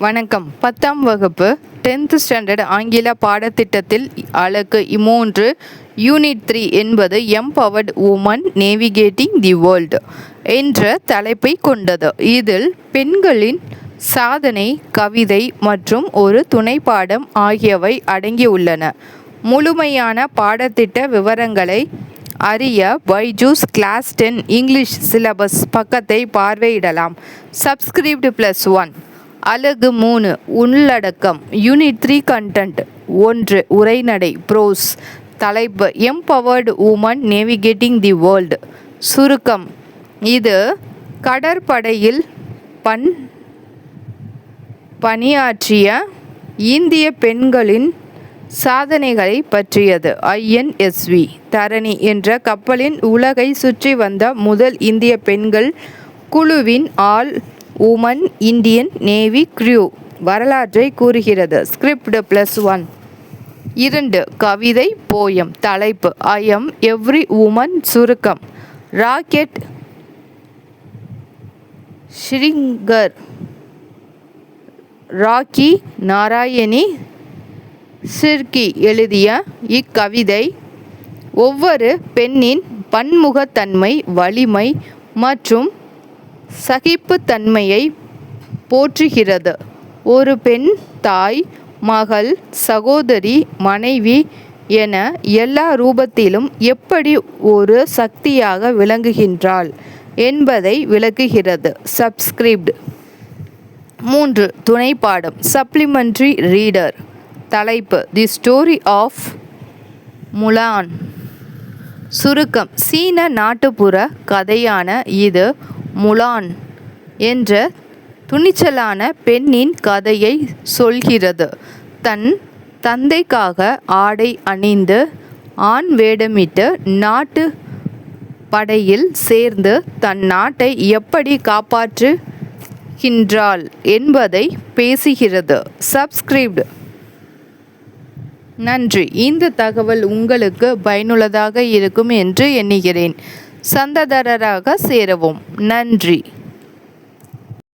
வணக்கம். 10ஆம் வகுப்பு 10th ஸ்டாண்டர்ட் ஆங்கில பாடத்திட்டத்தில் அலகு 3 யூனிட் 3 என்பது empowered women navigating the world என்ற தலைப்பை கொண்டது. இதில் பெண்களின் சாதனை, கவிதை மற்றும் ஒரு துணைப்பாடம் ஆகியவை அடங்கியுள்ளன. முழுமையான பாடத்திட்ட விவரங்களை அறிய பைஜூஸ் கிளாஸ் 10 இங்கிலீஷ் சிலபஸ் பக்கத்தை பார்வையிடலாம். சப்ஸ்கிரைப்டு +1. அலகு 3 உள்ளடக்கம். யூனிட் 3 கண்டென்ட் 1 உரைநடை ப்ரோஸ். தலைப்பு empowered women navigating the world. சுருக்கம். இது கடற்படையில் பணியாற்றிய இந்திய பெண்களின் சாதனைகளை பற்றியது. INSV தரணி என்ற கப்பலின் உலகை சுற்றி வந்த முதல் இந்திய பெண்கள் குழுவின் all women Indian navy crew வரலாற்றை கூறுகிறது. ஸ்கிரிப்ட் +1. 2 கவிதை போயம். தலைப்பு ஐ எம் எவ்ரி உமன். சுருக்கம். ராக்கெட் ஷ்ரிங்கர் ராக்கி நாராயணி சிர்கி எழுதிய இக்கவிதை ஒவ்வொரு பெண்ணின் பன்முகத்தன்மை, வலிமை மற்றும் சகிப்புத்தன்மையை போற்றுகிறது. ஒரு பெண் தாய், மகள், சகோதரி, மனைவி என எல்லா ரூபத்திலும் எப்படி ஒரு சக்தியாக விளங்குகின்றாள் என்பதை விளக்குகிறது. சப்ஸ்கிரைப்டு. 3 துணைப்பாடம். Supplementary reader. தலைப்பு தி ஸ்டோரி ஆஃப் முலான். சுருக்கம். சீன நாட்டுப்புற கதையான இது முலான் என்ற துணிச்சலான பெண்ணின் கதையை சொல்கிறது. தன் தந்தைக்காக ஆடை அணிந்து ஆண் வேடமிட்டு நாட்டு படையில் சேர்ந்து தன் நாட்டை எப்படி காப்பாற்றுகின்றாள் என்பதை பேசுகிறது. சப்ஸ்கிரைப்டு. நன்றி. இந்த தகவல் உங்களுக்கு பயனுள்ளதாக இருக்கும் என்று எண்ணுகிறேன். சந்தாதாரராக சேரவும். நன்றி.